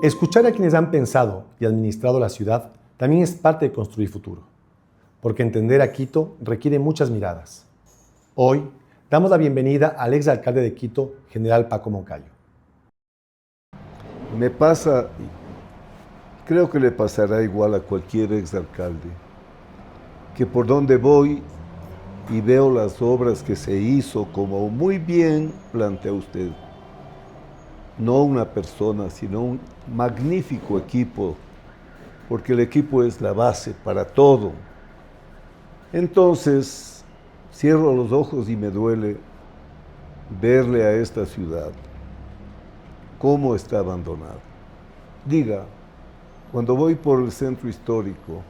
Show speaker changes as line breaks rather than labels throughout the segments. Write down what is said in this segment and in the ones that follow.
Escuchar a quienes han pensado y administrado la ciudad también es parte de construir futuro, porque entender a Quito requiere muchas miradas. Hoy damos la bienvenida al exalcalde de Quito, general Paco Moncayo.
Me pasa, creo que le pasará igual a cualquier exalcalde, que por donde voy y veo las obras que se hizo, como muy bien plantea usted, no una persona, sino un magnífico equipo, porque el equipo es la base para todo. Entonces, cierro los ojos y me duele verle a esta ciudad cómo está abandonada. Diga, cuando voy por el centro histórico,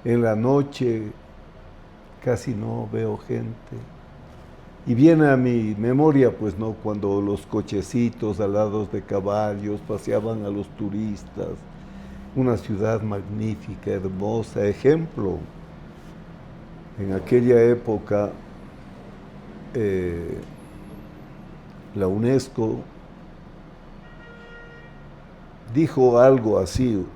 en la noche casi no veo gente. Y viene a mi memoria, pues no, cuando los cochecitos alados de caballos paseaban a los turistas. Una ciudad magnífica, hermosa, ejemplo. En aquella época, la UNESCO dijo algo así,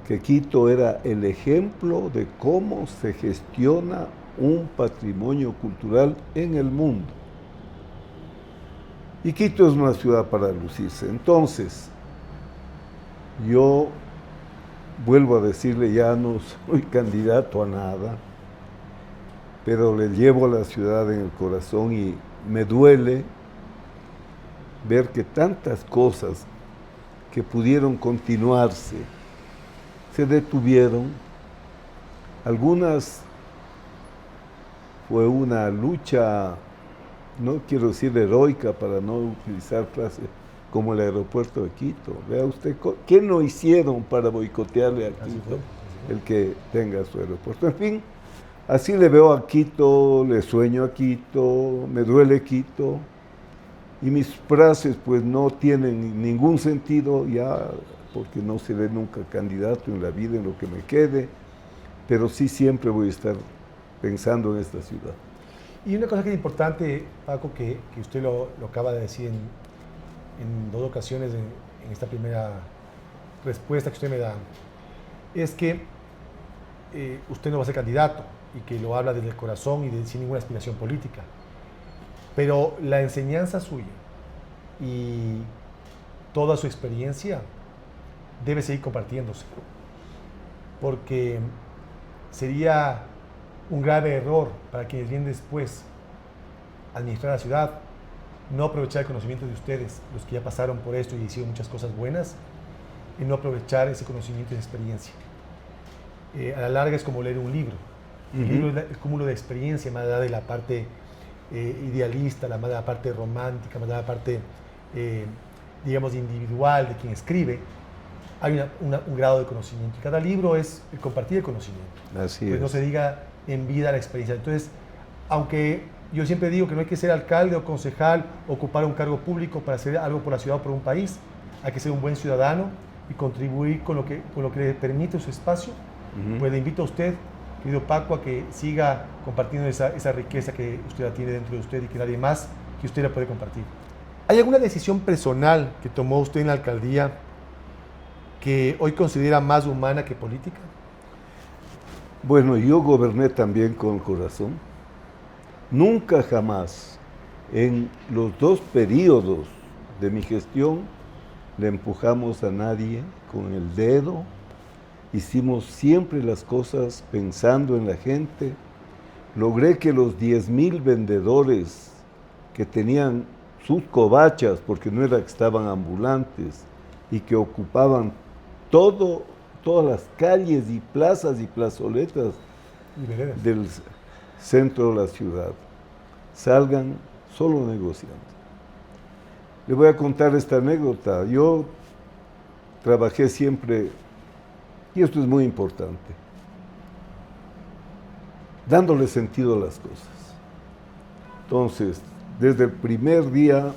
que Quito era el ejemplo de cómo se gestiona un patrimonio cultural en el mundo. Y Quito es una ciudad para lucirse. Entonces, yo vuelvo a decirle, ya no soy candidato a nada, pero le llevo a la ciudad en el corazón y me duele ver que tantas cosas que pudieron continuarse se detuvieron. Algunas fue una lucha, no quiero decir heroica para no utilizar frases como el aeropuerto de Quito. Vea usted, ¿qué no hicieron para boicotearle a Quito el que tenga su aeropuerto? En fin, así le veo a Quito, le sueño a Quito, me duele Quito, y mis frases pues no tienen ningún sentido ya, porque no seré nunca candidato en la vida, en lo que me quede, pero sí siempre voy a estar pensando en esta ciudad.
Y una cosa que es importante, Paco, que usted lo acaba de decir en dos ocasiones en esta primera respuesta que usted me da, es que usted no va a ser candidato y que lo habla desde el corazón y sin ninguna aspiración política. Pero la enseñanza suya y toda su experiencia debe seguir compartiéndose, porque sería un grave error para quienes vienen después administrar la ciudad no aprovechar el conocimiento de ustedes, los que ya pasaron por esto y hicieron muchas cosas buenas, y no aprovechar ese conocimiento y esa experiencia. A la larga es como leer un libro. El libro es el cúmulo de experiencia, más allá de la parte idealista, más de la parte romántica, más de la parte, digamos, individual de quien escribe. Hay un grado de conocimiento. Y cada libro es el compartir el conocimiento.
Así
pues
es.
no se diga en vida la experiencia. Entonces, aunque yo siempre digo que no hay que ser alcalde o concejal, ocupar un cargo público para hacer algo por la ciudad o por un país, hay que ser un buen ciudadano y contribuir con lo que le permite su espacio. Pues le invito a usted, querido Paco, a que siga compartiendo esa riqueza que usted tiene dentro de usted y que nadie más que usted la puede compartir. ¿Hay alguna decisión personal que tomó usted en la alcaldía que hoy considera más humana que política?
Bueno, yo goberné también con el corazón. Nunca jamás, en los 2 periodos de mi gestión, le empujamos a nadie con el dedo. Hicimos siempre las cosas pensando en la gente. Logré que los 10,000 vendedores que tenían sus covachas, porque no era que estaban ambulantes, y que ocupaban todas las calles y plazas y plazoletas del centro de la ciudad, salgan solo negociando. Le voy a contar esta anécdota. Yo trabajé siempre, y esto es muy importante, dándole sentido a las cosas. Entonces, desde el primer día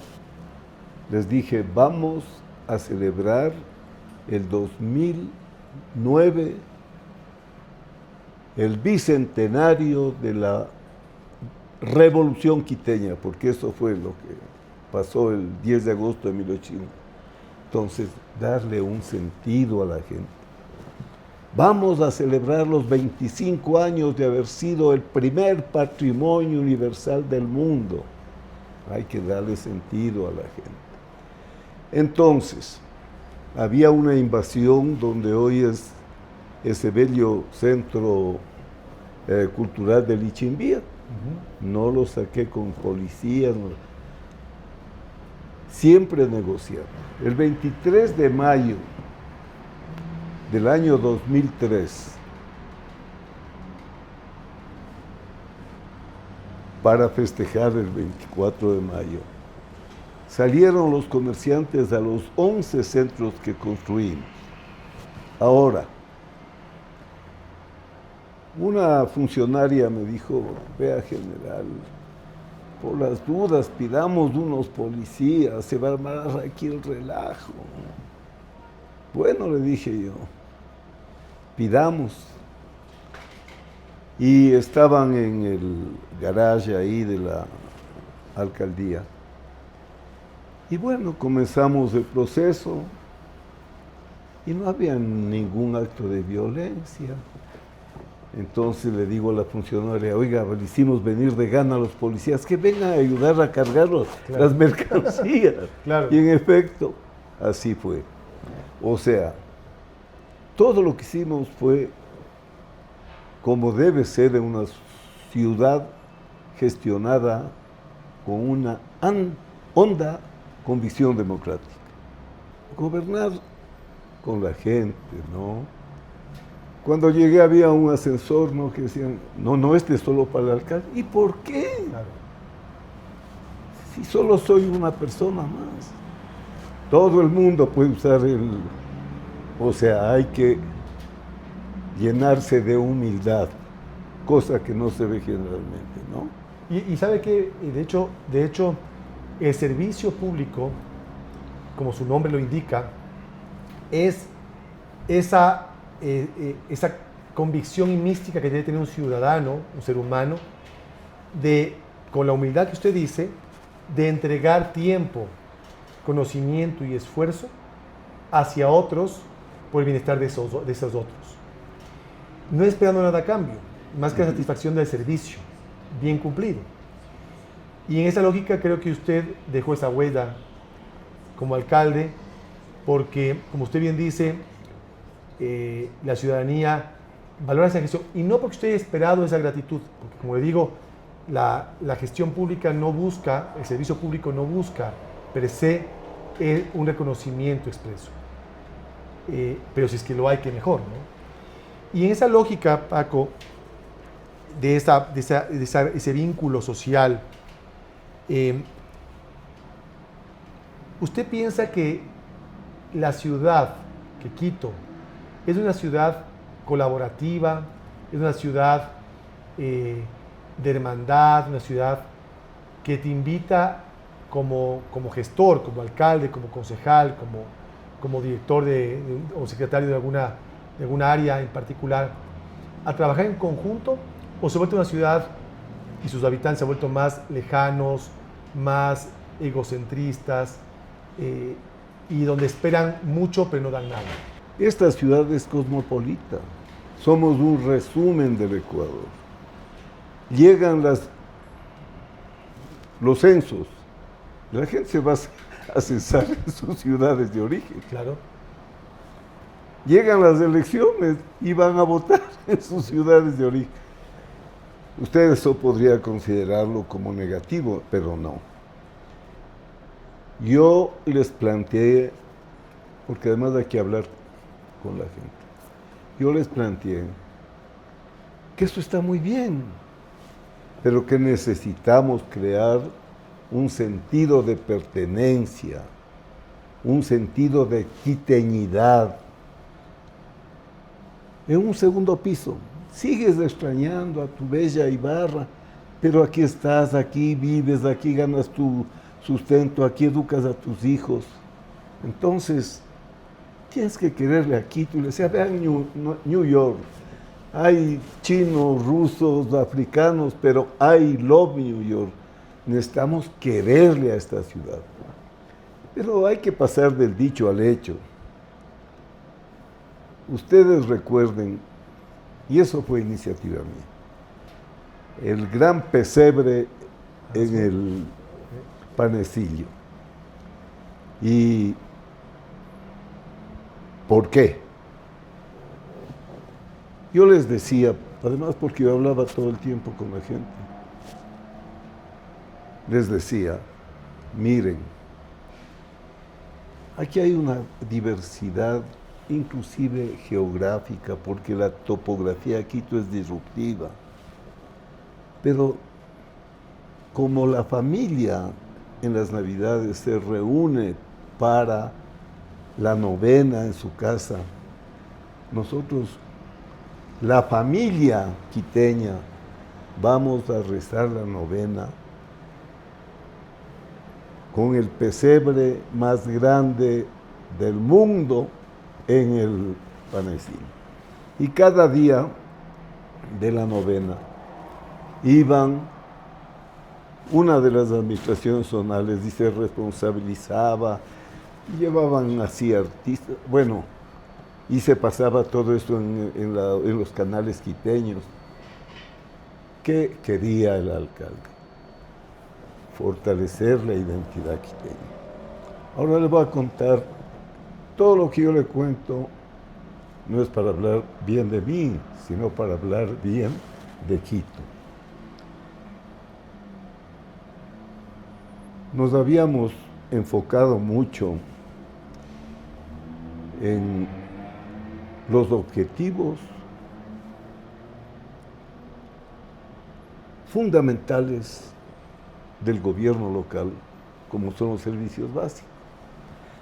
les dije, vamos a celebrar el 2009, el bicentenario de la Revolución Quiteña, porque eso fue lo que pasó el 10 de agosto de 1800. Entonces, darle un sentido a la gente. Vamos a celebrar los 25 años de haber sido el primer patrimonio universal del mundo. Hay que darle sentido a la gente. Entonces, había una invasión donde hoy es ese bello centro cultural de Lichimbía. No lo saqué con policías, no. Siempre negociando. El 23 de mayo del año 2003, para festejar el 24 de mayo, salieron los comerciantes a los 11 centros que construimos. Ahora, una funcionaria me dijo, vea general, por las dudas pidamos unos policías, se va a armar aquí el relajo. Bueno, le dije yo, pidamos. Y estaban en el garaje ahí de la alcaldía. Y bueno, comenzamos el proceso y no había ningún acto de violencia. Entonces le digo a la funcionaria, oiga, le hicimos venir de gana a los policías que vengan a ayudar a cargar las mercancías.
Claro.
Y en efecto, así fue. O sea, todo lo que hicimos fue como debe ser en una ciudad gestionada con una honda convicción democrática. Gobernar con la gente, ¿no? Cuando llegué había un ascensor, ¿no?, que decían, no, este es solo para el alcalde. ¿Y por qué?
Claro.
Si solo soy una persona más. Todo el mundo puede usar o sea, hay que llenarse de humildad, cosa que no se ve generalmente, ¿no?
Y sabe que, de hecho, el servicio público, como su nombre lo indica, es esa convicción y mística que debe tener un ciudadano, un ser humano, con la humildad que usted dice, de entregar tiempo, conocimiento y esfuerzo hacia otros por el bienestar de esos otros. No esperando nada a cambio, más que la satisfacción del servicio, bien cumplido. Y en esa lógica creo que usted dejó esa huella como alcalde, porque, como usted bien dice, la ciudadanía valora esa gestión, y no porque usted haya esperado esa gratitud, porque, como le digo, la gestión pública no busca, el servicio público no busca per se un reconocimiento expreso, pero si es que lo hay, que mejor, ¿no? Y en esa lógica, Paco, de ese vínculo social, ¿usted piensa que la ciudad, que Quito, es una ciudad colaborativa, es una ciudad de hermandad, una ciudad que te invita como gestor, como alcalde, como concejal, como director o secretario de alguna área en particular, a trabajar en conjunto, o se ha vuelto una ciudad y sus habitantes se han vuelto más lejanos, más egocentristas, y donde esperan mucho pero no dan nada?
Esta ciudad es cosmopolita. Somos un resumen del Ecuador. Llegan los censos. La gente se va a censar en sus ciudades de origen.
Claro.
Llegan las elecciones y van a votar en sus ciudades de origen. Usted eso podría considerarlo como negativo, pero no. Yo les planteé, porque además hay que hablar con la gente, yo les planteé que esto está muy bien, pero que necesitamos crear un sentido de pertenencia, un sentido de quiteñidad. En un segundo piso, sigues extrañando a tu bella Ibarra, pero aquí estás, aquí vives, aquí ganas tu sustento, aquí educas a tus hijos. Entonces, tienes que quererle a Quito. Y le decía, vean New York, hay chinos, rusos, africanos, pero I love New York. necesitamos quererle a esta ciudad. Pero hay que pasar del dicho al hecho. Ustedes recuerden, y eso fue iniciativa mía, el gran pesebre en el Panecillo. ¿Y por qué? Yo les decía, además porque yo hablaba todo el tiempo con la gente, les decía, miren, aquí hay una diversidad inclusive geográfica, porque la topografía de Quito es disruptiva. Pero como la familia en las Navidades se reúne para la novena en su casa, nosotros, la familia quiteña, vamos a rezar la novena con el pesebre más grande del mundo en el Panecillo. Y cada día de la novena iban una de las administraciones zonales y se responsabilizaba, llevaban así artistas, bueno, y se pasaba todo esto en los canales quiteños. ¿Qué quería el alcalde? Fortalecer la identidad quiteña. Ahora les voy a contar, todo lo que yo le cuento no es para hablar bien de mí, sino para hablar bien de Quito. Nos habíamos enfocado mucho en los objetivos fundamentales del gobierno local, como son los servicios básicos.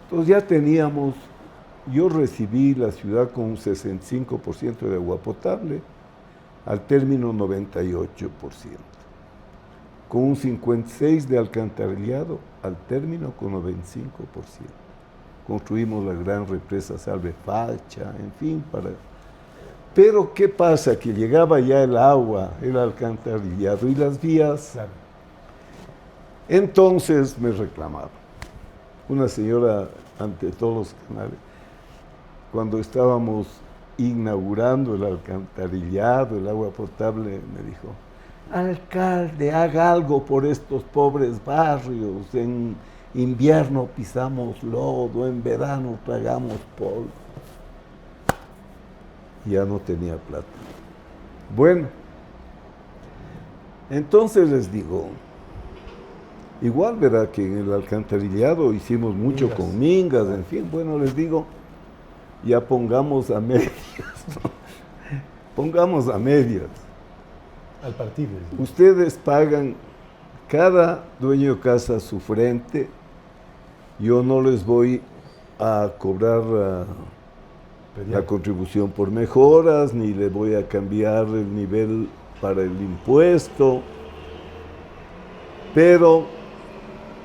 Entonces ya teníamos, yo recibí la ciudad con un 65% de agua potable, al término 98%, con un 56% de alcantarillado, al término con 95%. Construimos la gran represa Salve Facha, en fin, para... Pero ¿qué pasa? Que llegaba ya el agua, el alcantarillado y las vías. Claro. Entonces me reclamaron. Una señora ante todos los canales, cuando estábamos inaugurando el alcantarillado, el agua potable, me dijo, alcalde, haga algo por estos pobres barrios, en invierno pisamos lodo, en verano tragamos polvo. Ya no tenía plata. Bueno, entonces les digo, igual verá que en el alcantarillado hicimos mucho mingas. Con mingas, en fin, bueno, les digo, ya pongamos a medias, ¿no? Pongamos a medias.
Al partido.
Ustedes pagan cada dueño de casa su frente, yo no les voy a cobrar la contribución por mejoras, ni le voy a cambiar el nivel para el impuesto, pero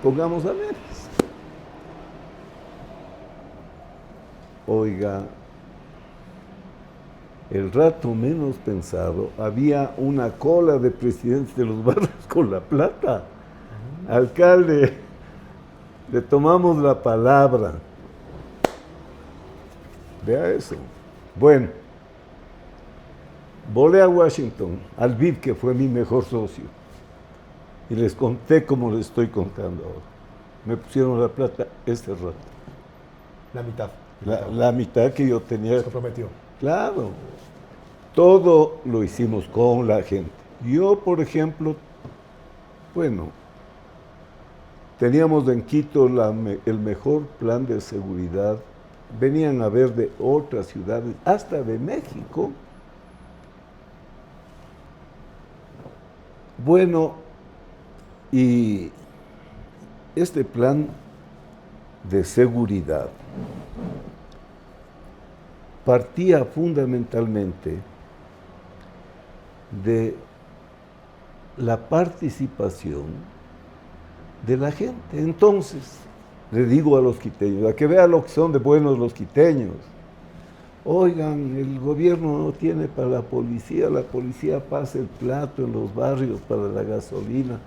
pongamos a medias. Oiga, el rato menos pensado, había una cola de presidentes de los barrios con la plata. Alcalde, le tomamos la palabra. Vea eso. Bueno, volé a Washington, al BID, que fue mi mejor socio, y les conté como les estoy contando ahora. Me pusieron la plata este rato.
La mitad.
La mitad que yo tenía.
Se comprometió.
Claro. Todo lo hicimos con la gente. Yo, por ejemplo, bueno, teníamos en Quito el mejor plan de seguridad. Venían a ver de otras ciudades, hasta de México. Bueno, y este plan de seguridad partía fundamentalmente de la participación de la gente. Entonces, le digo a los quiteños, a que vean lo que son de buenos los quiteños. Oigan, el gobierno no tiene para la policía pasa el plato en los barrios para la gasolina.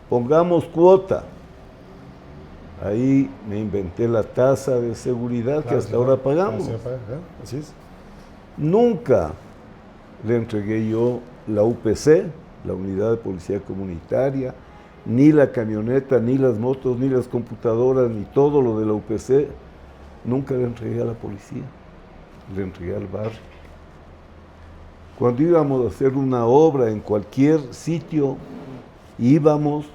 pongamos cuota. Ahí me inventé la tasa de seguridad que hasta ahora pagamos.
Así es.
Nunca le entregué yo la UPC, la Unidad de Policía Comunitaria, ni la camioneta, ni las motos, ni las computadoras, ni todo lo de la UPC. Nunca le entregué a la policía, le entregué al barrio. Cuando íbamos a hacer una obra en cualquier sitio, íbamos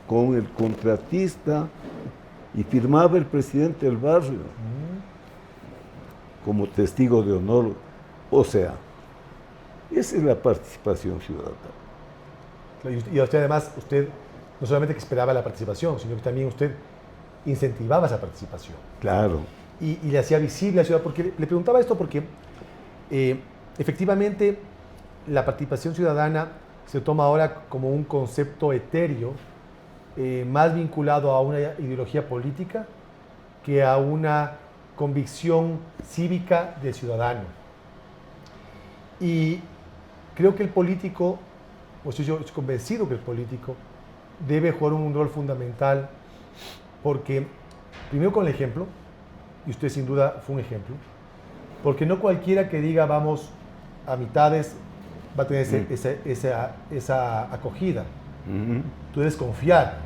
con el contratista y firmaba el presidente del barrio como testigo de honor. O sea, esa es la participación ciudadana.
Y usted además, usted no solamente que esperaba la participación, sino que también usted incentivaba esa participación.
Claro.
Y le hacía visible a la ciudad, porque le preguntaba esto porque efectivamente la participación ciudadana se toma ahora como un concepto etéreo, más vinculado a una ideología política que a una convicción cívica del ciudadano. Y creo que el político, o sea, yo estoy convencido que el político debe jugar un rol fundamental, porque primero con el ejemplo, y usted sin duda fue un ejemplo, porque no cualquiera que diga vamos a mitades va a tener esa acogida. Tú debes confiar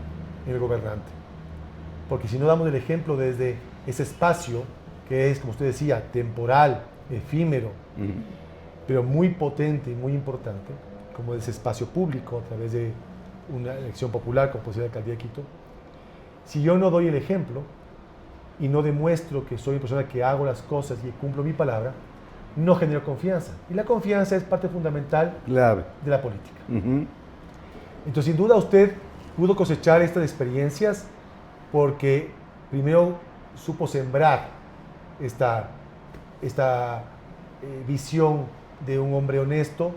en el gobernante, porque si no damos el ejemplo desde ese espacio que es, como usted decía, temporal, efímero, pero muy potente y muy importante, como ese espacio público a través de una elección popular como puede ser la alcaldía de Quito, si yo no doy el ejemplo y no demuestro que soy una persona que hago las cosas y cumplo mi palabra, no genero confianza. Y la confianza es parte fundamental de la política. Entonces, sin duda, usted pudo cosechar estas experiencias porque primero supo sembrar esta visión de un hombre honesto,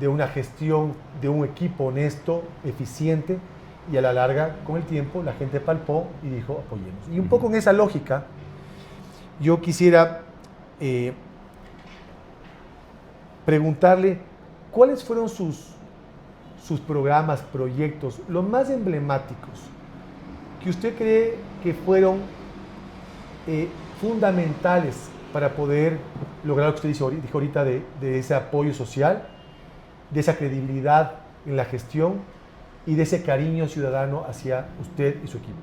de una gestión, de un equipo honesto, eficiente, y a la larga, con el tiempo, la gente palpó y dijo, apoyemos. Y un poco en esa lógica, yo quisiera preguntarle cuáles fueron sus programas, proyectos, los más emblemáticos, que usted cree que fueron fundamentales para poder lograr lo que usted dijo ahorita de ese apoyo social, de esa credibilidad en la gestión y de ese cariño ciudadano hacia usted y su equipo.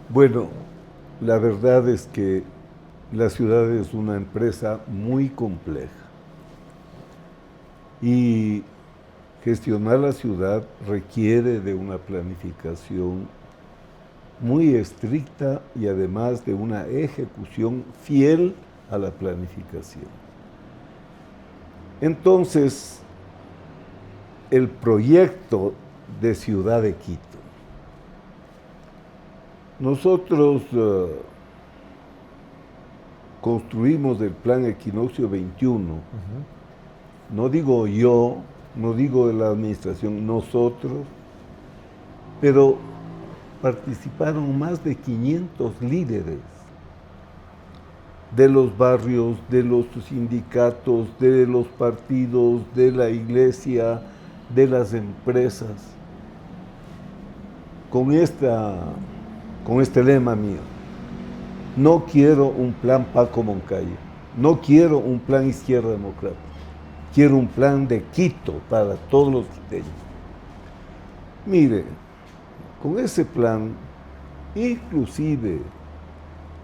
Bueno, la verdad es que la ciudad es una empresa muy compleja y gestionar la ciudad requiere de una planificación muy estricta y además de una ejecución fiel a la planificación. Entonces, el proyecto de Ciudad de Quito. Nosotros construimos el Plan Equinoccio 21. No digo yo, no digo de la administración, nosotros, pero participaron más de 500 líderes de los barrios, de los sindicatos, de los partidos, de la iglesia, de las empresas, con este lema mío: no quiero un plan Paco Moncayo, no quiero un plan Izquierda Democrática, quiero un plan de Quito para todos los quiteños. Mire, con ese plan, inclusive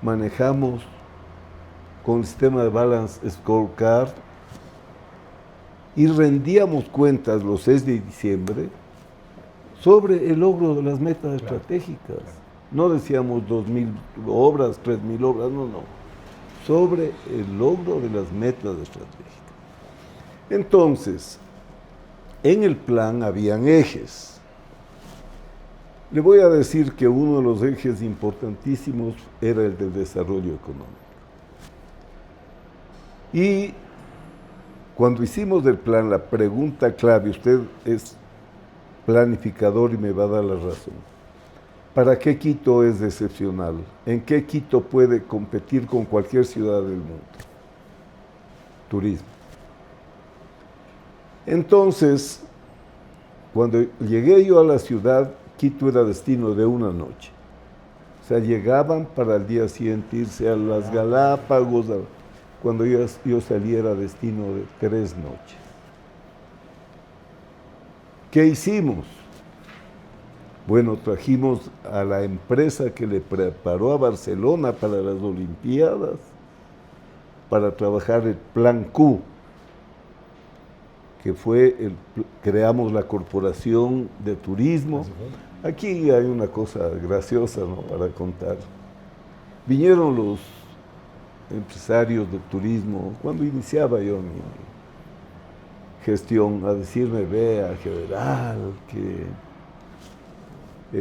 manejamos con el sistema de Balance Scorecard y rendíamos cuentas los 6 de diciembre sobre el logro de las metas estratégicas. No decíamos 2.000 obras, 3.000 obras, no. Sobre el logro de las metas estratégicas. Entonces, en el plan habían ejes. Le voy a decir que uno de los ejes importantísimos era el del desarrollo económico. Y cuando hicimos el plan, la pregunta clave, usted es planificador y me va a dar la razón. ¿Para qué Quito es excepcional? ¿En qué Quito puede competir con cualquier ciudad del mundo? Turismo. Entonces, cuando llegué yo a la ciudad, Quito era destino de una noche. O sea, llegaban para el día siguiente irse a las Galápagos. Cuando yo salía era destino de 3 noches. ¿Qué hicimos? Bueno, trajimos a la empresa que le preparó a Barcelona para las Olimpiadas para trabajar el Plan Q, que fue creamos la Corporación de Turismo. Aquí hay una cosa graciosa, ¿no?, para contar. Vinieron los empresarios de turismo, cuando iniciaba yo mi gestión, a decirme: vea, general, que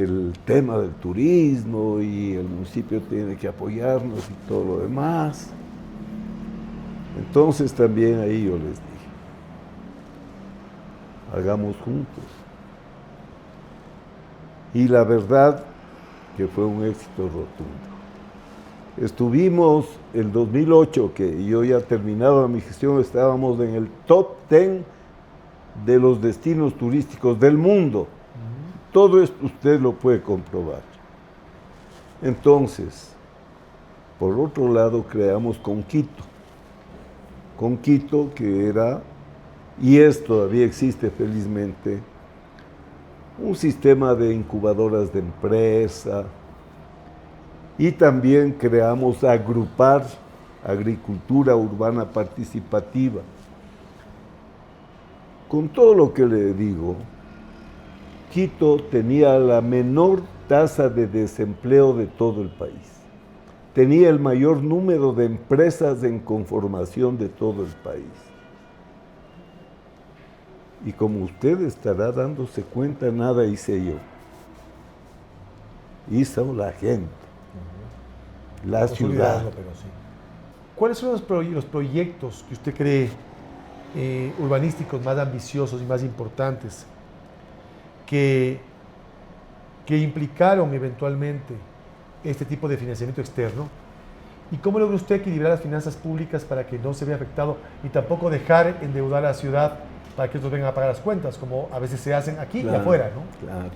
el tema del turismo y el municipio tiene que apoyarnos y todo lo demás. Entonces también ahí yo les dije: hagamos juntos. Y la verdad que fue un éxito rotundo. Estuvimos el 2008, que yo ya terminaba mi gestión, estábamos en el top 10 de los destinos turísticos del mundo. Todo esto usted lo puede comprobar. Entonces, por otro lado, creamos Conquito. Conquito, que era, y todavía existe felizmente, un sistema de incubadoras de empresa, y también creamos Agrupar, Agricultura Urbana Participativa. Con todo lo que le digo, Quito tenía la menor tasa de desempleo de todo el país. Tenía el mayor número de empresas en conformación de todo el país. Y como usted estará dándose cuenta, nada hice yo. Hizo la gente, la ciudad.
Pero sí. ¿Cuáles son los proyectos que usted cree urbanísticos más ambiciosos y más importantes que implicaron eventualmente este tipo de financiamiento externo? ¿Y cómo logra usted equilibrar las finanzas públicas para que no se vea afectado y tampoco dejar endeudar a la ciudad para que estos vengan a pagar las cuentas, como a veces se hacen aquí y afuera, ¿no?
Claro.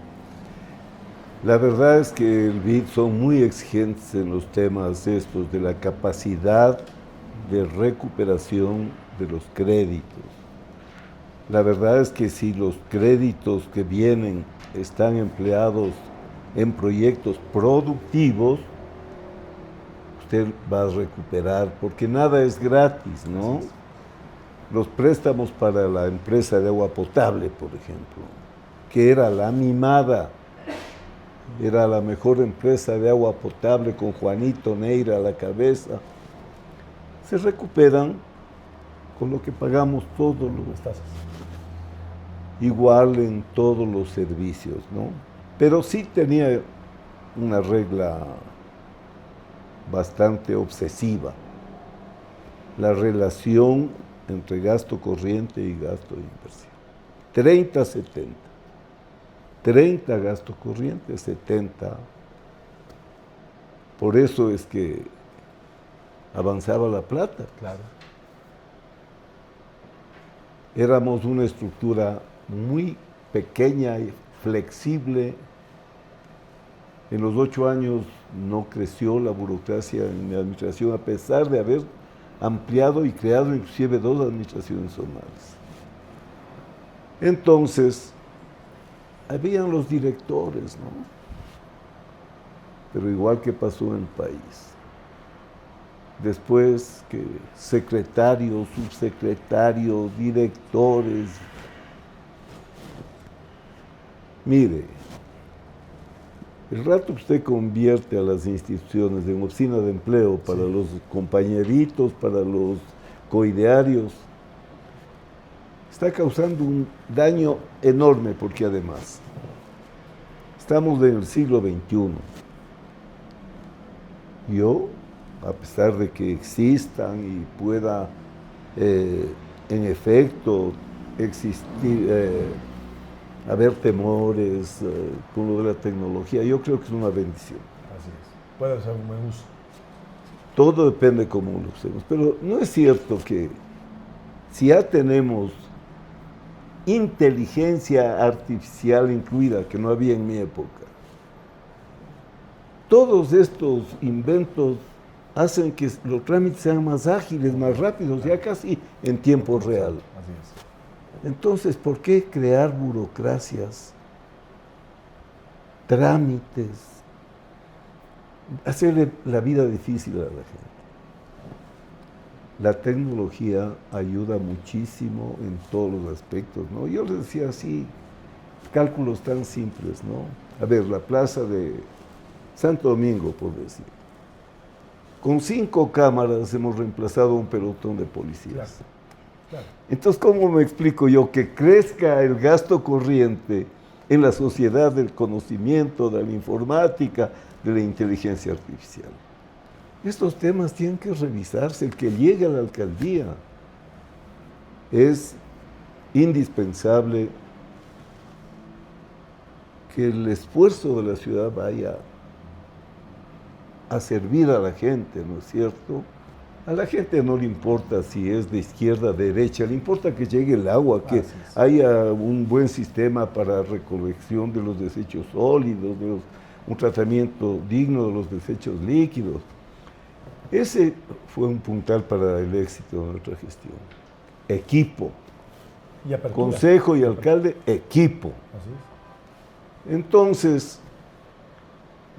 La verdad es que el BID son muy exigentes en los temas estos de la capacidad de recuperación de los créditos. La verdad es que si los créditos que vienen están empleados en proyectos productivos, usted va a recuperar, porque nada es gratis, ¿no? Los préstamos para la empresa de agua potable, por ejemplo, que era la mimada, era la mejor empresa de agua potable con Juanito Neira a la cabeza, se recuperan con lo que pagamos todos los tasas. Igual en todos los servicios, ¿no? Pero sí tenía una regla bastante obsesiva, la relación entre gasto corriente y gasto de inversión. 30-70. 30 gasto corriente, 70. Por eso es que avanzaba la plata.
Claro.
Éramos una estructura muy pequeña y flexible. En los 8 años no creció la burocracia en mi administración, a pesar de haber ampliado y creado inclusive 2 administraciones zonales. Entonces, habían los directores, ¿no? Pero igual que pasó en el país. Después que secretarios, subsecretarios, directores. Mire, el rato que usted convierte a las instituciones en oficina de empleo para los compañeritos, para los coidearios, está causando un daño enorme, porque además estamos en el siglo XXI. Yo, a pesar de que existan y pueda en efecto existir, haber temores con lo de la tecnología, yo creo que es una bendición.
Así es. Puede ser un buen uso.
Todo depende de cómo lo usemos. Pero no es cierto que si ya tenemos inteligencia artificial incluida, que no había en mi época. Todos estos inventos hacen que los trámites sean más ágiles, más rápidos, ya casi en tiempo real.
Así es.
Entonces, ¿por qué crear burocracias, trámites, hacerle la vida difícil a la gente? La tecnología ayuda muchísimo en todos los aspectos, ¿no? Yo les decía así, cálculos tan simples, ¿no? A ver, la plaza de Santo Domingo, por decir. Con 5 cámaras hemos reemplazado un pelotón de policías.
Claro, claro.
Entonces, ¿cómo me explico yo que crezca el gasto corriente en la sociedad del conocimiento, de la informática, de la inteligencia artificial? Estos temas tienen que revisarse. El que llegue a la alcaldía es indispensable que el esfuerzo de la ciudad vaya a servir a la gente, ¿no es cierto? A la gente no le importa si es de izquierda, de derecha, le importa que llegue el agua, que haya un buen sistema para recolección de los desechos sólidos, un tratamiento digno de los desechos líquidos. Ese fue un puntal para el éxito de nuestra gestión. Equipo.
Y apertura.
Consejo y alcalde, equipo.
Así es.
Entonces,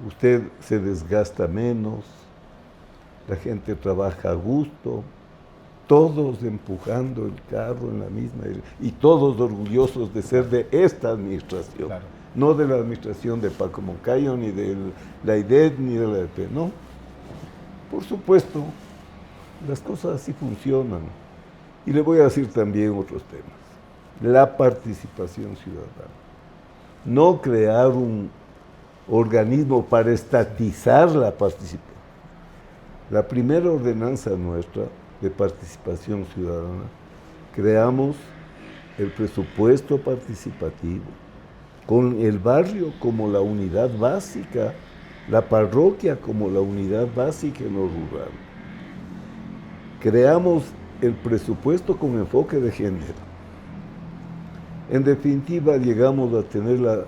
usted se desgasta menos, la gente trabaja a gusto, todos empujando el carro en la misma, y todos orgullosos de ser de esta administración,
Claro.
no de la administración de Paco Moncayo, ni de la IDET, ni de la EP, no. Por supuesto, las cosas así funcionan. Y le voy a decir también otros temas. La participación ciudadana. No crear un organismo para estatizar la participación. La primera ordenanza nuestra de participación ciudadana, creamos el presupuesto participativo, con el barrio como la unidad básica, la parroquia como la unidad básica en lo rural. Creamos el presupuesto con enfoque de género. En definitiva, llegamos a tener la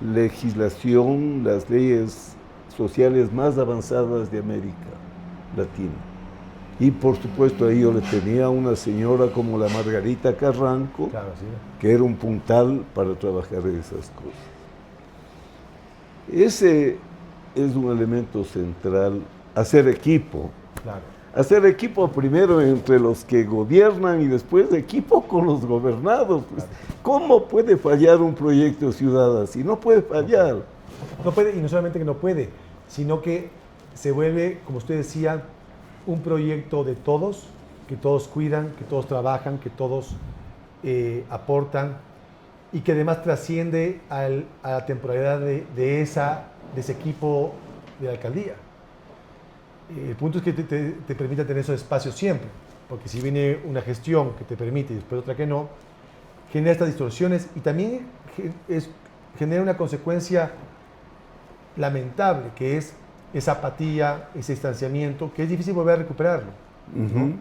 legislación, las leyes sociales más avanzadas de América Latina. Y por supuesto ahí yo le tenía a una señora como la Margarita Carranco,
Claro, sí.
que era un puntal para trabajar en esas cosas. Ese es un elemento central, hacer equipo.
Claro.
Hacer equipo primero entre los que gobiernan y después equipo con los gobernados. Pues, ¿cómo puede fallar un proyecto ciudadano? Si no puede fallar.
No puede, y no solamente que no puede, sino que se vuelve, como usted decía, un proyecto de todos, que todos cuidan, que todos trabajan, que todos aportan, y que además trasciende a la temporalidad de ese equipo de la alcaldía. El punto es que te permita tener esos espacios siempre, porque si viene una gestión que te permite y después otra que no, genera estas distorsiones y también genera una consecuencia lamentable, que es esa apatía, ese distanciamiento, que es difícil volver a recuperarlo. ¿No?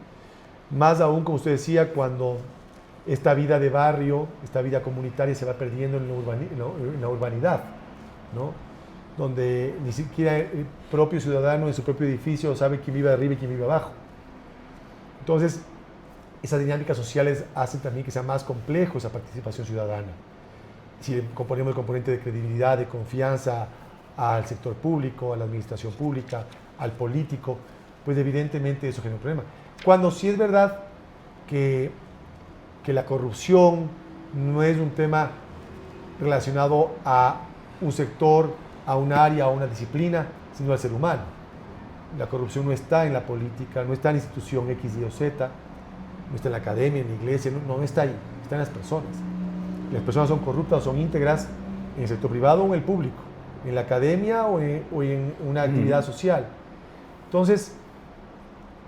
Más aún, como usted decía, cuando esta vida de barrio, esta vida comunitaria se va perdiendo en la urbanidad, ¿no? Donde ni siquiera el propio ciudadano en su propio edificio sabe quién vive arriba y quién vive abajo. Entonces, esas dinámicas sociales hacen también que sea más complejo esa participación ciudadana. Si le componemos el componente de credibilidad, de confianza al sector público, a la administración pública, al político, pues evidentemente eso genera un problema. Cuando sí es verdad que la corrupción no es un tema relacionado a un sector, a un área, a una disciplina, sino al ser humano. La corrupción no está en la política, no está en la institución X, Y o Z, no está en la academia, en la iglesia, no está ahí, está en las personas. Las personas son corruptas o son íntegras en el sector privado o en el público, en la academia o en una actividad social. Entonces,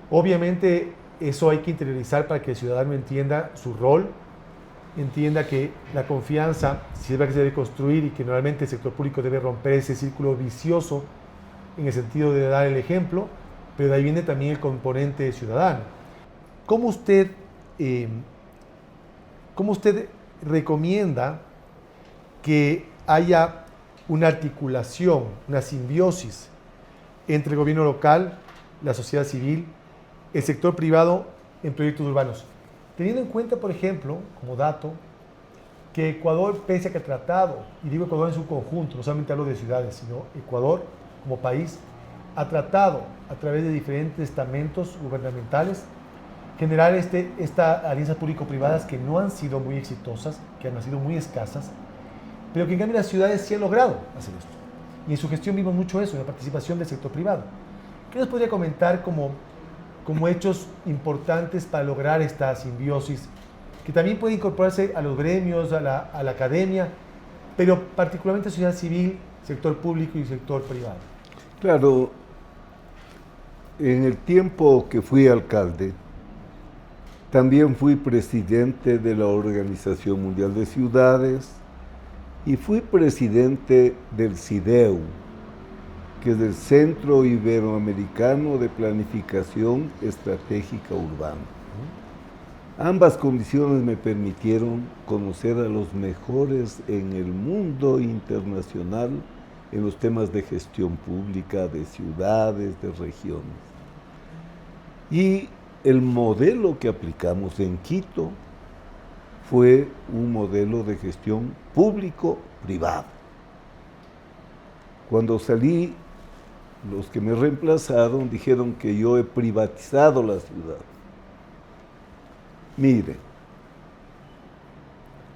obviamente, eso hay que interiorizar para que el ciudadano entienda su rol, entienda que la confianza, si es verdad que se debe construir y que normalmente el sector público debe romper ese círculo vicioso en el sentido de dar el ejemplo, pero de ahí viene también el componente ciudadano. ¿Cómo usted ¿cómo usted recomienda que haya una articulación, una simbiosis entre el gobierno local, la sociedad civil, el sector privado en proyectos urbanos? Teniendo en cuenta, por ejemplo, como dato, que Ecuador, pese a que ha tratado, y digo Ecuador en su conjunto, no solamente hablo de ciudades, sino Ecuador como país, ha tratado a través de diferentes estamentos gubernamentales generar estas alianzas público-privadas que no han sido muy exitosas, que han sido muy escasas, pero que en cambio las ciudades sí han logrado hacer esto. Y en su gestión vimos mucho eso, la participación del sector privado. ¿Qué nos podría comentar como hechos importantes para lograr esta simbiosis, que también puede incorporarse a los gremios, a la academia, pero particularmente a sociedad civil, sector público y sector privado?
Claro, en el tiempo que fui alcalde, también fui presidente de la Organización Mundial de Ciudades y fui presidente del CIDEU, que es el Centro Iberoamericano de Planificación Estratégica Urbana. Ambas condiciones me permitieron conocer a los mejores en el mundo internacional en los temas de gestión pública, de ciudades, de regiones. Y el modelo que aplicamos en Quito fue un modelo de gestión público-privado. Cuando salí, los que me reemplazaron dijeron que yo he privatizado la ciudad. Mire,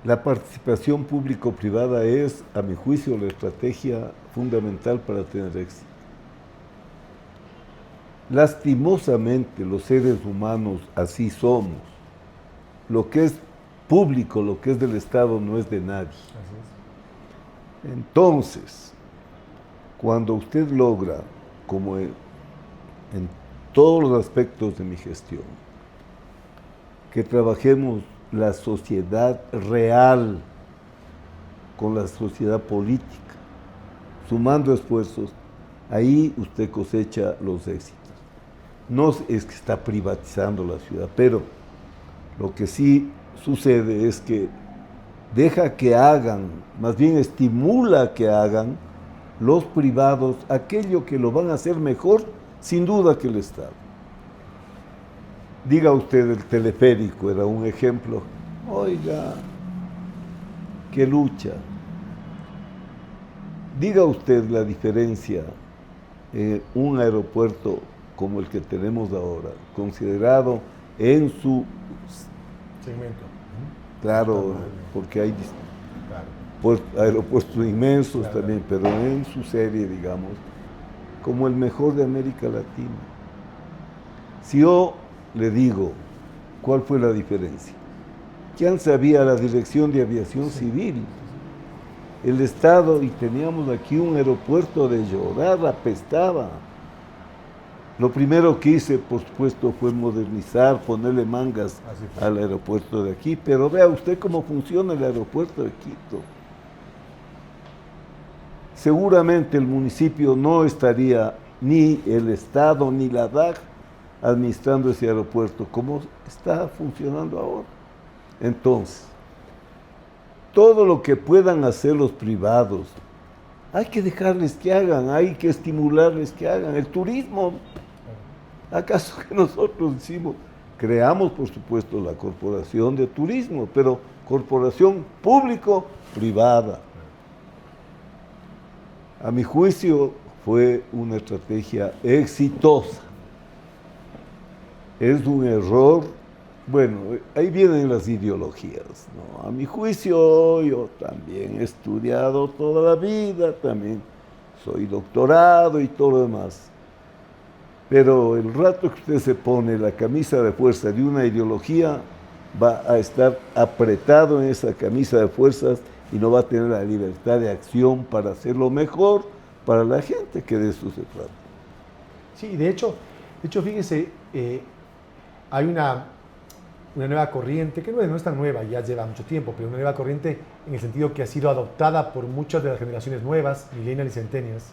la participación público-privada es, a mi juicio, la estrategia fundamental para tener éxito. Lastimosamente, los seres humanos así somos. Lo que es público, lo que es del Estado, no es de nadie. Entonces, cuando usted logra, como en todos los aspectos de mi gestión, que trabajemos la sociedad real con la sociedad política, sumando esfuerzos, ahí usted cosecha los éxitos. No es que está privatizando la ciudad, pero lo que sí sucede es que deja que hagan, más bien estimula que hagan los privados aquello que lo van a hacer mejor, sin duda, que el Estado. Diga usted, el teleférico era un ejemplo. Oiga, qué lucha. Diga usted la diferencia en un aeropuerto como el que tenemos ahora, considerado en su
segmento.
Claro, porque hay aeropuertos inmensos también, pero en su serie, digamos, como el mejor de América Latina. Si yo le digo cuál fue la diferencia, ¿quién sabía? La Dirección de Aviación Civil, el Estado, y teníamos aquí un aeropuerto de llorar, apestaba. Lo primero que hice, por supuesto, fue modernizar, ponerle mangas al aeropuerto de aquí, pero vea usted cómo funciona el aeropuerto de Quito. Seguramente el municipio no estaría, ni el Estado, ni la DAG, administrando ese aeropuerto como está funcionando ahora. Entonces, todo lo que puedan hacer los privados, hay que dejarles que hagan, hay que estimularles que hagan. El turismo, ¿acaso que nosotros decimos? Creamos, por supuesto, la Corporación de Turismo, pero corporación público-privada. A mi juicio, fue una estrategia exitosa. Es un error, bueno, ahí vienen las ideologías, ¿no? A mi juicio, yo también he estudiado toda la vida, también soy doctorado y todo lo demás. Pero el rato que usted se pone la camisa de fuerza de una ideología, va a estar apretado en esa camisa de fuerzas y no va a tener la libertad de acción para hacerlo mejor para la gente, que de eso se trata.
Sí, de hecho fíjese, hay una nueva corriente, que no es tan nueva, ya lleva mucho tiempo, pero una nueva corriente en el sentido que ha sido adoptada por muchas de las generaciones nuevas, millennials y centennials,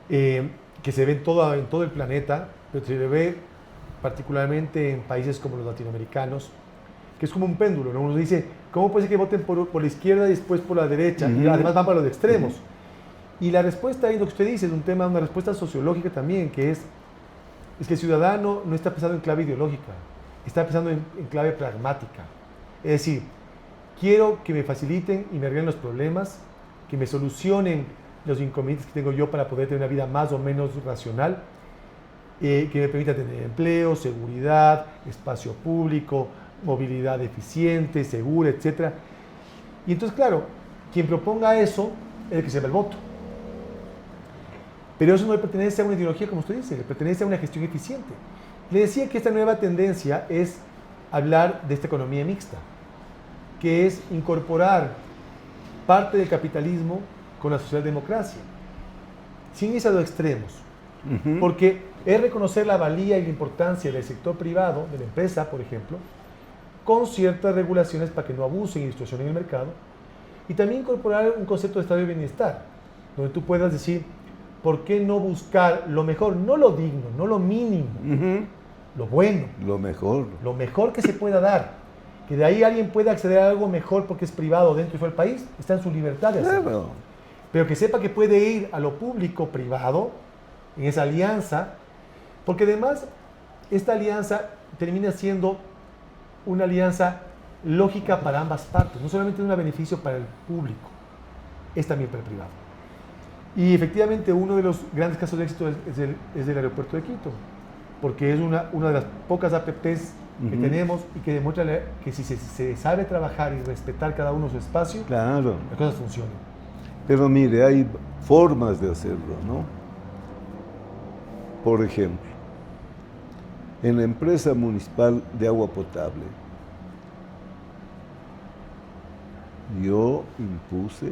que se ve en todo el planeta, pero se ve particularmente en países como los latinoamericanos, que es como un péndulo, ¿no? Uno dice, ¿cómo puede ser que voten por la izquierda y después por la derecha? Y además van para los extremos. Y la respuesta ahí, lo que usted dice, es un tema, una respuesta sociológica también, que es que el ciudadano no está pensando en clave ideológica, está pensando en clave pragmática. Es decir, quiero que me faciliten y me arreglen los problemas, que me solucionen los inconvenientes que tengo yo para poder tener una vida más o menos racional, que me permita tener empleo, seguridad, espacio público, movilidad eficiente, segura, etc. Y entonces, claro, quien proponga eso es el que se lleva el voto. Pero eso no le pertenece a una ideología, como usted dice, le pertenece a una gestión eficiente. Le decía que esta nueva tendencia es hablar de esta economía mixta, que es incorporar parte del capitalismo con la socialdemocracia, sin irse a los extremos. Porque es reconocer la valía y la importancia del sector privado, de la empresa, por ejemplo, con ciertas regulaciones para que no abusen y distorsionen el mercado, y también incorporar un concepto de estado de bienestar, donde tú puedas decir, ¿por qué no buscar lo mejor? No lo digno, no lo mínimo, lo bueno.
Lo mejor.
Lo mejor que se pueda dar. Que de ahí alguien pueda acceder a algo mejor porque es privado dentro y fuera del país, está en su libertad de hacerlo.
Claro.
Pero que sepa que puede ir a lo público-privado, en esa alianza, porque además esta alianza termina siendo una alianza lógica para ambas partes, no solamente un beneficio para el público, es también para el privado. Y efectivamente uno de los grandes casos de éxito es el aeropuerto de Quito, porque es una de las pocas APPs que tenemos y que demuestra que si se sabe trabajar y respetar cada uno su espacio,
claro,
las cosas funcionan.
Pero mire, hay formas de hacerlo, ¿no? Por ejemplo, en la empresa municipal de agua potable, yo impuse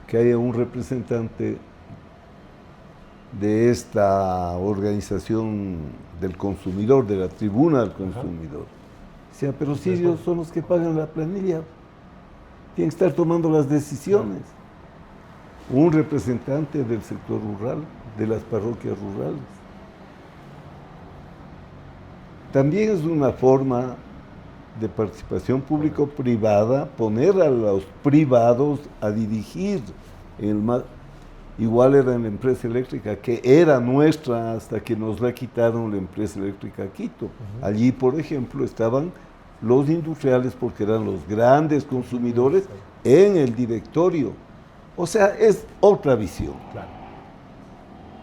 que haya un representante de esta organización del consumidor, de la tribuna del consumidor. O sea, pero si ellos son los que pagan la planilla, tienen que estar tomando las decisiones. Un representante del sector rural, de las parroquias rurales. También es una forma de participación público-privada, poner a los privados a dirigir igual era en la empresa eléctrica, que era nuestra hasta que nos la quitaron la empresa eléctrica Quito. Allí, por ejemplo, estaban los industriales porque eran los grandes consumidores en el directorio. O sea, es otra visión.
Claro.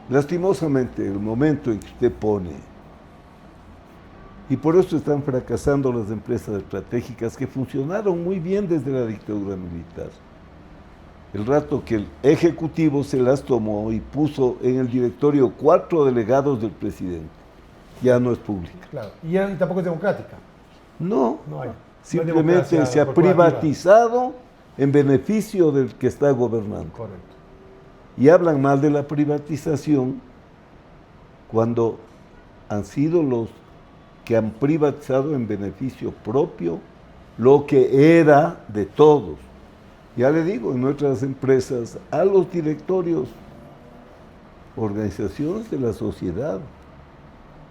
Lastimosamente, el momento en que usted pone, y por eso están fracasando las empresas estratégicas que funcionaron muy bien desde la dictadura militar. El rato que el Ejecutivo se las tomó y puso en el directorio 4 delegados del presidente, ya no es pública.
Claro, y tampoco es democrática.
No,
No hay.
simplemente
No hay
se ha privatizado en beneficio del que está gobernando.
Correcto.
Y hablan mal de la privatización cuando han sido los que han privatizado en beneficio propio lo que era de todos. Ya le digo, en nuestras empresas, a los directorios, organizaciones de la sociedad,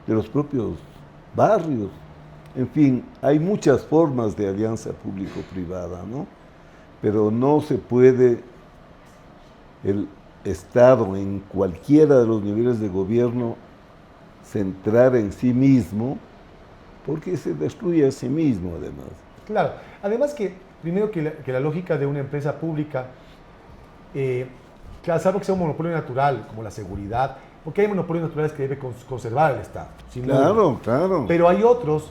de los propios barrios, en fin, hay muchas formas de alianza público-privada, ¿no? Pero no se puede el Estado en cualquiera de los niveles de gobierno centrar en sí mismo, porque se destruye a sí mismo, además.
Claro, además que, primero que la lógica de una empresa pública, claro, salvo que sea un monopolio natural, como la seguridad, porque hay monopolios naturales que debe conservar el Estado.
Claro, claro.
Pero hay otros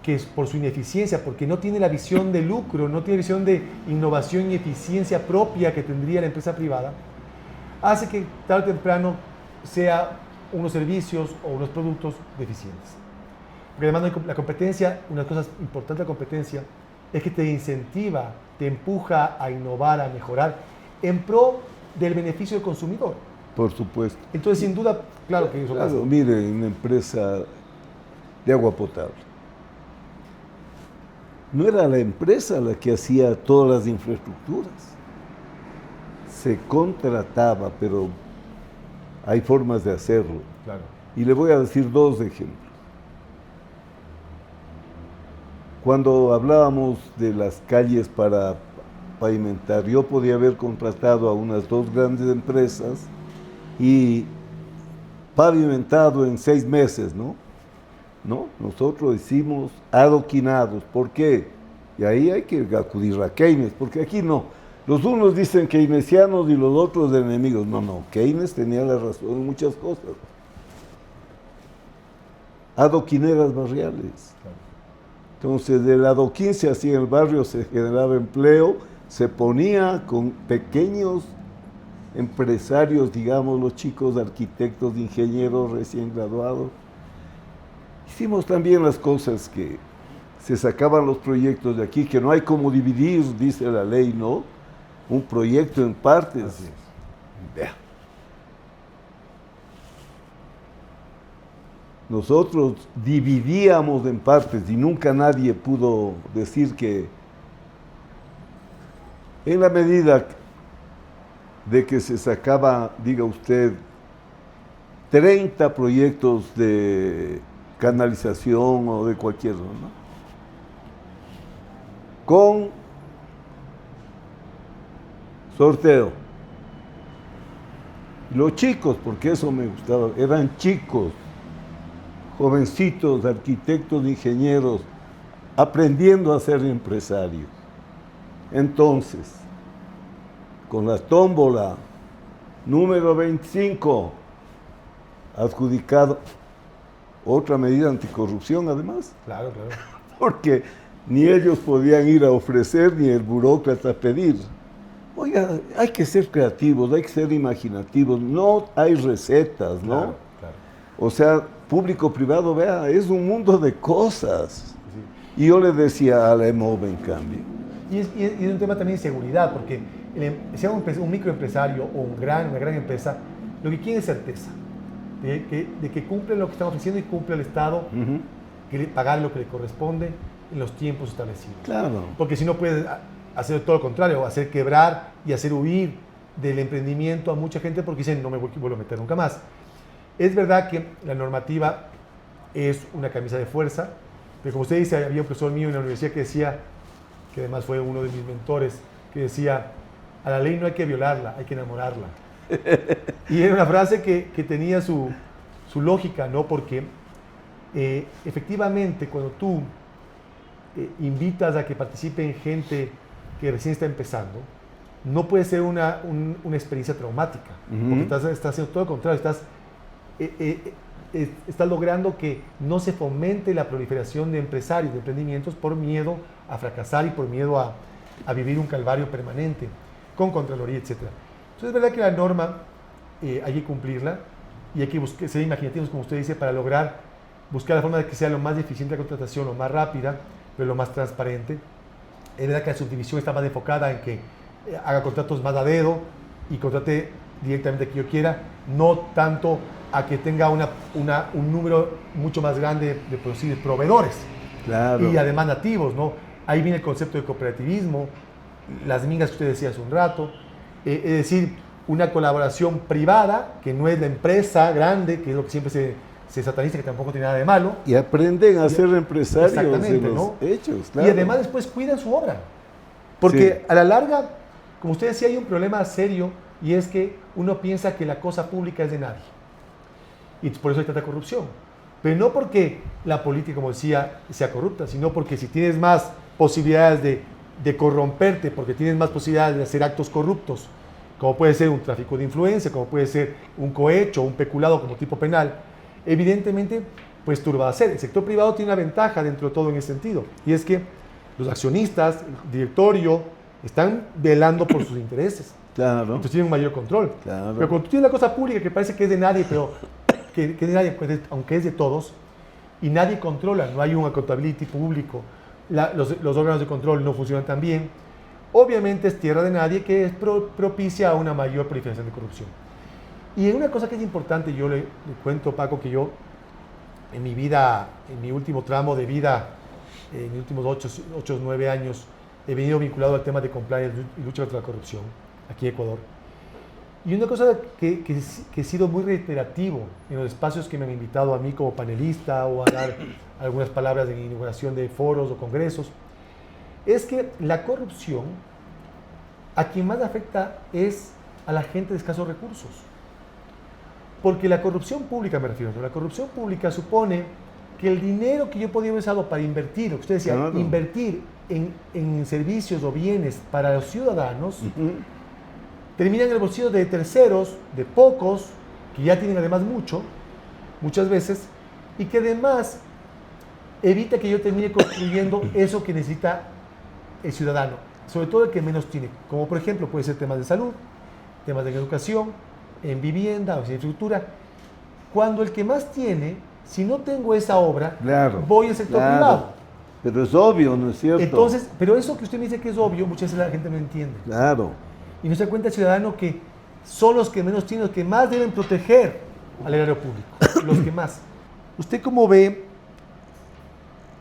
que es por su ineficiencia, porque no tiene la visión de lucro, no tiene visión de innovación y eficiencia propia que tendría la empresa privada, hace que tarde o temprano sea unos servicios o unos productos deficientes. Porque además la competencia, una cosa importante de la competencia, es que te incentiva, te empuja a innovar, a mejorar, en pro del beneficio del consumidor.
Por supuesto.
Entonces, sin duda, claro que eso pasa.
Claro, mire, una empresa de agua potable. No era la empresa la que hacía todas las infraestructuras. Se contrataba, pero hay formas de hacerlo.
Claro.
Y le voy a decir dos ejemplos. cuando hablábamos de las calles para pavimentar, yo podía haber contratado a unas 2 grandes empresas y pavimentado en 6 meses, ¿no? No, nosotros hicimos adoquinados. ¿Por qué? Y ahí hay que acudir a Keynes, porque aquí no. Los unos dicen keynesianos y los otros enemigos. No, Keynes tenía la razón en muchas cosas. Adoquineras barriales. Entonces, del adoquín se hacía en el barrio, se generaba empleo, se ponía con pequeños empresarios, digamos, los chicos arquitectos, ingenieros recién graduados. Hicimos también las cosas que se sacaban los proyectos de aquí, que no hay como dividir, dice la ley, ¿no? Un proyecto en partes.
Así es.
Vea. Nosotros dividíamos en partes y nunca nadie pudo decir que en la medida de que se sacaba, diga usted, 30 proyectos de canalización o de cualquier, ¿no? Con sorteo. Los chicos, porque eso me gustaba, eran chicos, jovencitos, arquitectos, ingenieros, aprendiendo a ser empresarios. Entonces, con la tómbola número 25, adjudicado otra medida anticorrupción además.
Claro.
Porque ni ellos podían ir a ofrecer, ni el burócrata pedir. Oiga, hay que ser creativos, hay que ser imaginativos, no hay recetas, ¿no?
Claro.
O sea, público-privado, vea, es un mundo de cosas. Sí. Y yo le decía a la EMOB, en cambio.
Y es un tema también de seguridad, porque sea un microempresario o una gran empresa, lo que quiere es certeza de que cumple lo que están ofreciendo y cumple el Estado, pagar lo que le corresponde en los tiempos establecidos.
Claro.
Porque si no puede hacer todo lo contrario, hacer quebrar y hacer huir del emprendimiento a mucha gente porque dicen no me vuelvo a meter nunca más. Es verdad que la normativa es una camisa de fuerza, pero como usted dice, había un profesor mío en la universidad que decía, que además fue uno de mis mentores, que decía, a la ley no hay que violarla, hay que enamorarla. Y era una frase que tenía su lógica, ¿no? Porque efectivamente cuando tú invitas a que participen gente que recién está empezando, no puede ser una experiencia traumática, porque estás haciendo todo lo contrario, estás logrando que no se fomente la proliferación de empresarios, de emprendimientos por miedo a fracasar y por miedo a vivir un calvario permanente, con Contraloría, etc. Entonces es verdad que la norma hay que cumplirla y hay que ser imaginativos, como usted dice, para buscar la forma de que sea lo más eficiente la contratación, lo más rápida, pero lo más transparente. Es verdad que la subdivisión está más enfocada en que haga contratos más a dedo y contrate directamente a quien yo quiera, no tanto a que tenga un número mucho más grande de posibles proveedores.
Claro.
Y además nativos, ¿no? Ahí viene el concepto de cooperativismo, las mingas que usted decía hace un rato, es decir, una colaboración privada, que no es la empresa grande, que es lo que siempre se sataniza, que tampoco tiene nada de malo.
Y aprenden a ser empresarios de los
¿no?
hechos, claro.
Y además después cuidan su obra. Porque
sí,
a la larga, como usted decía, hay un problema serio y es que uno piensa que la cosa pública es de nadie. Y por eso hay tanta corrupción. Pero no porque la política, como decía, sea corrupta, sino porque si tienes más posibilidades de corromperte, porque tienes más posibilidades de hacer actos corruptos, como puede ser un tráfico de influencia, como puede ser un cohecho, un peculado como tipo penal, evidentemente, pues tú lo vas a hacer. El sector privado tiene una ventaja dentro de todo en ese sentido, y es que los accionistas, el directorio, están velando por sus intereses.
Claro.
Entonces tienen un mayor control.
Claro.
Pero cuando tú tienes la cosa pública que parece que es de nadie, pero que es de nadie, pues, aunque es de todos, y nadie controla, no hay un accountability público, los órganos de control no funcionan tan bien, obviamente es tierra de nadie que es propicia a una mayor proliferación de corrupción. Y una cosa que es importante, yo le cuento, Paco, que yo en mi vida, en mi último tramo de vida, en mis últimos 8 o 9 años, he venido vinculado al tema de compliance y lucha contra la corrupción aquí en Ecuador. Y una cosa que he sido muy reiterativo en los espacios que me han invitado a mí como panelista o a dar algunas palabras de inauguración de foros o congresos, es que la corrupción a quien más afecta es a la gente de escasos recursos. Porque la corrupción pública, me refiero, la corrupción pública supone que el dinero que yo podía haber usado para invertir, lo que usted decía,
claro,
invertir en servicios o bienes para los ciudadanos, termina en el bolsillo de terceros, de pocos, que ya tienen además muchas veces, y que además evita que yo termine construyendo eso que necesita el ciudadano, sobre todo el que menos tiene, como por ejemplo puede ser temas de salud, temas de educación, en vivienda o en infraestructura. Cuando el que más tiene, si no tengo esa obra,
claro,
voy al sector privado.
Pero es obvio, ¿no es cierto?
Entonces, pero eso que usted me dice que es obvio, muchas veces la gente no entiende.
Claro.
Y no se da cuenta el ciudadano que son los que menos tienen, los que más deben proteger al erario público, los que más. ¿Usted cómo ve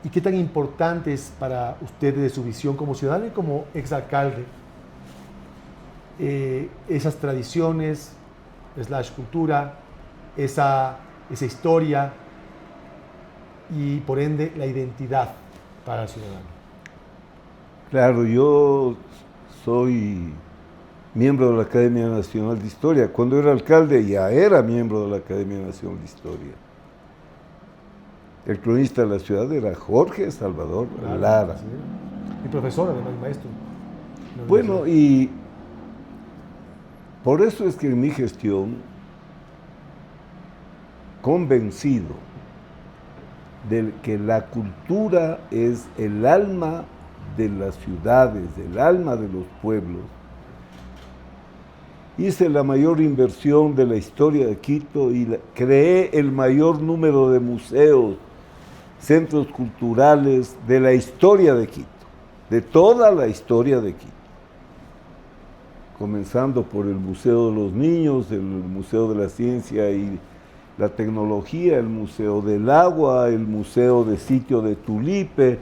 y qué tan importante es para usted de su visión como ciudadano y como exalcalde esas tradiciones, cultura, esa historia y por ende la identidad para el ciudadano?
Claro, yo soy miembro de la Academia Nacional de Historia. Cuando era alcalde ya era miembro de la Academia Nacional de Historia. El cronista de la ciudad era Jorge Salvador Lara.
Sí. Y profesor, además, maestro.
Bueno, y por eso es que en mi gestión, convencido de que la cultura es el alma de las ciudades, el alma de los pueblos, hice la mayor inversión de la historia de Quito y creé el mayor número de museos, centros culturales de la historia de Quito, de toda la historia de Quito. Comenzando por el Museo de los Niños, el Museo de la Ciencia y la Tecnología, el Museo del Agua, el Museo de Sitio de Tulipe,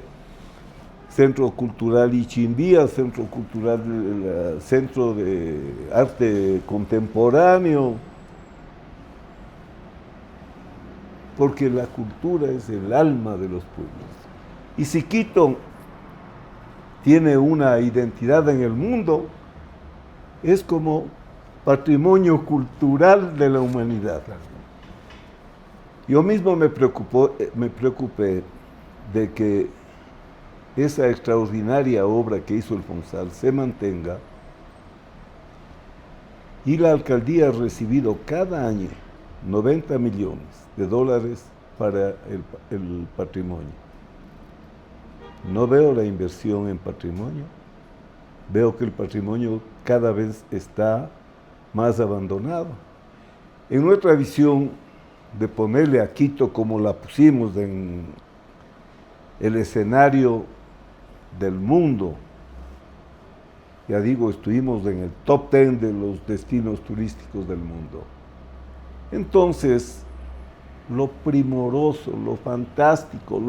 Centro Cultural Ichimbía, Centro Cultural, Centro de Arte Contemporáneo, porque la cultura es el alma de los pueblos. Y si Quito tiene una identidad en el mundo, es como patrimonio cultural de la humanidad. Yo mismo me preocupé de que esa extraordinaria obra que hizo el Fonsal se mantenga, y la alcaldía ha recibido cada año 90 millones de dólares para el patrimonio. No veo la inversión en patrimonio, veo que el patrimonio cada vez está más abandonado. En nuestra visión de ponerle a Quito como la pusimos en el escenario del mundo, ya digo, estuvimos en el top 10 de los destinos turísticos del mundo. Entonces, lo primoroso, lo fantástico,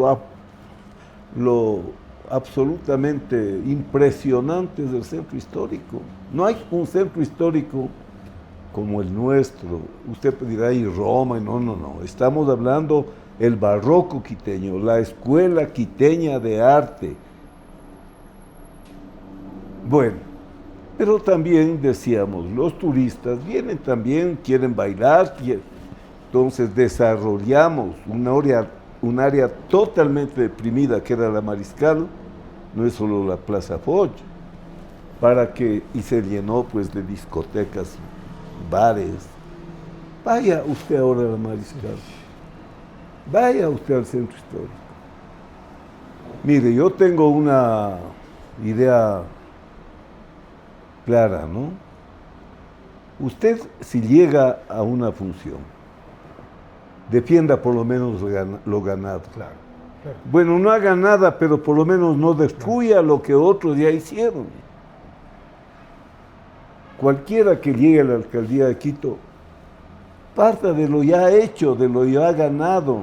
lo absolutamente impresionante es el centro histórico. No hay un centro histórico como el nuestro. Usted dirá, y Roma, no. Estamos hablando el barroco quiteño, la escuela quiteña de arte. Bueno, pero también decíamos, los turistas vienen también, quieren bailar, entonces desarrollamos un área totalmente deprimida que era la Mariscal, no es solo la Plaza Foch, y se llenó pues de discotecas, bares. Vaya usted ahora a la Mariscal, vaya usted al centro histórico. Mire, yo tengo una idea clara, ¿no? Usted, si llega a una función, defienda por lo menos lo ganado.
Claro.
Bueno, no haga nada, pero por lo menos no destruya lo que otros ya hicieron. Cualquiera que llegue a la alcaldía de Quito, parta de lo ya hecho, de lo ya ganado.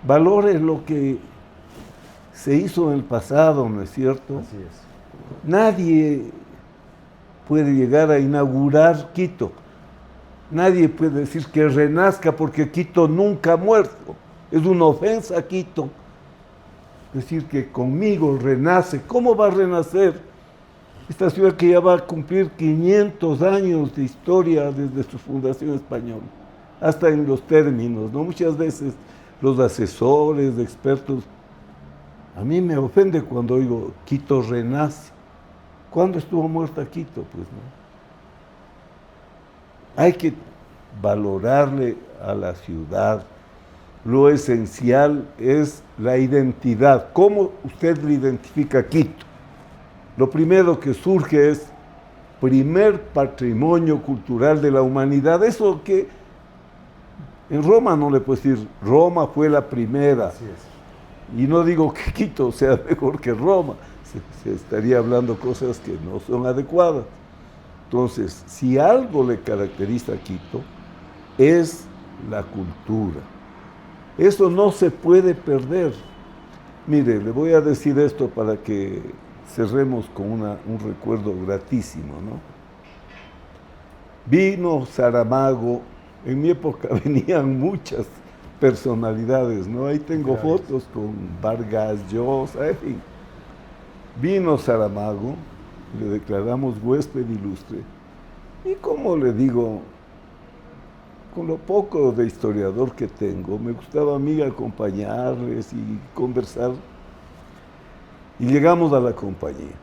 Valore lo que se hizo en el pasado, ¿no es cierto?
Así es.
Nadie puede llegar a inaugurar Quito. Nadie puede decir que renazca porque Quito nunca ha muerto. Es una ofensa a Quito decir que conmigo renace. ¿Cómo va a renacer esta ciudad que ya va a cumplir 500 años de historia desde su fundación española? Hasta en los términos, ¿no? Muchas veces los asesores, expertos, a mí me ofende cuando oigo Quito renace. ¿Cuándo estuvo muerta Quito? Pues no. Hay que valorarle a la ciudad. Lo esencial es la identidad. ¿Cómo usted le identifica a Quito? Lo primero que surge es primer patrimonio cultural de la humanidad. Eso que en Roma no le puedo decir, Roma fue la primera.
Así es.
Y no digo que Quito sea mejor que Roma, se estaría hablando cosas que no son adecuadas. Entonces, si algo le caracteriza a Quito, es la cultura. Eso no se puede perder. Mire, le voy a decir esto para que cerremos con un recuerdo gratísimo, ¿no? Vino Saramago, en mi época venían muchas personalidades, ¿no? Ahí tengo fotos con Vargas Llosa, en fin. Vino Saramago, le declaramos huésped ilustre, y como le digo, con lo poco de historiador que tengo, me gustaba a mí acompañarles y conversar. Y llegamos a la compañía.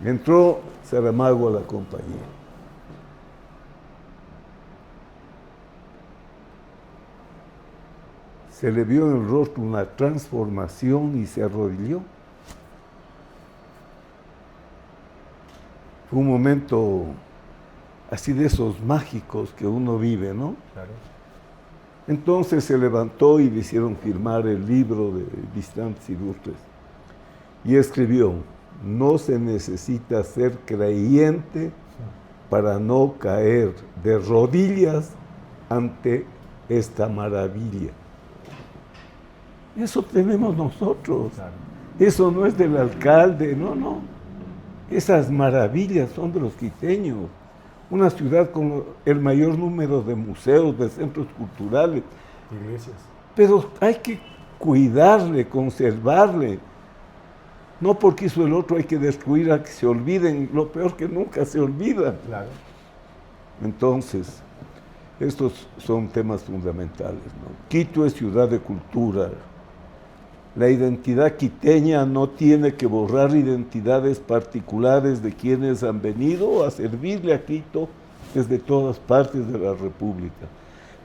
Entró Saramago a la compañía. Se le vio en el rostro una transformación y se arrodilló. Fue un momento así de esos mágicos que uno vive, ¿no?
Claro.
Entonces se levantó y le hicieron firmar el libro de Distantes Ilustres. Y escribió, no se necesita ser creyente para no caer de rodillas ante esta maravilla. Eso tenemos nosotros.
Claro.
Eso no es del alcalde, no. Esas maravillas son de los quiteños. Una ciudad con el mayor número de museos, de centros culturales.
Iglesias.
Pero hay que cuidarle, conservarle. No porque hizo el otro hay que destruir a que se olviden. Lo peor que nunca se olvida.
Claro.
Entonces, estos son temas fundamentales, ¿no? Quito es ciudad de cultura. La identidad quiteña no tiene que borrar identidades particulares de quienes han venido a servirle a Quito desde todas partes de la República.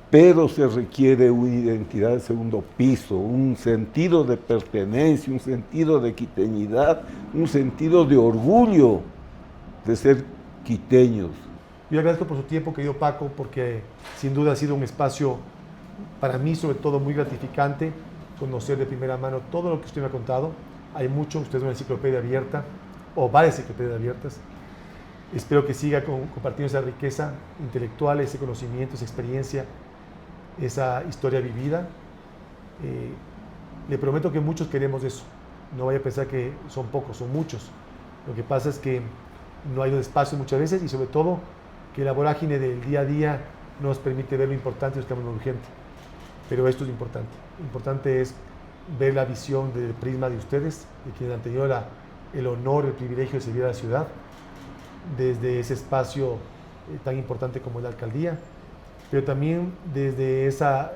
Pero se requiere una identidad de segundo piso, un sentido de pertenencia, un sentido de quiteñidad, un sentido de orgullo de ser quiteños.
Yo agradezco por su tiempo, querido Paco, porque sin duda ha sido un espacio para mí, sobre todo, muy gratificante conocer de primera mano todo lo que usted me ha contado. Hay mucho, usted es una enciclopedia abierta, o varias enciclopedias abiertas. Espero que siga compartiendo esa riqueza intelectual, ese conocimiento, esa experiencia, esa historia vivida. Le prometo que muchos queremos eso. No vaya a pensar que son pocos, son muchos. Lo que pasa es que no hay un espacio muchas veces y sobre todo que la vorágine del día a día no nos permite ver lo importante y lo urgente. Pero esto es importante. Importante es ver la visión del prisma de ustedes, de quienes han tenido el honor, el privilegio de servir a la ciudad, desde ese espacio tan importante como es la alcaldía, pero también desde esa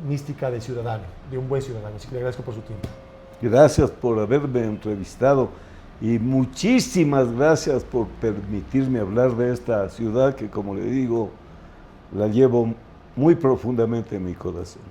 mística de ciudadano, de un buen ciudadano. Así que le agradezco por su tiempo.
Gracias por haberme entrevistado y muchísimas gracias por permitirme hablar de esta ciudad que, como le digo, la llevo muy profundamente en mi corazón.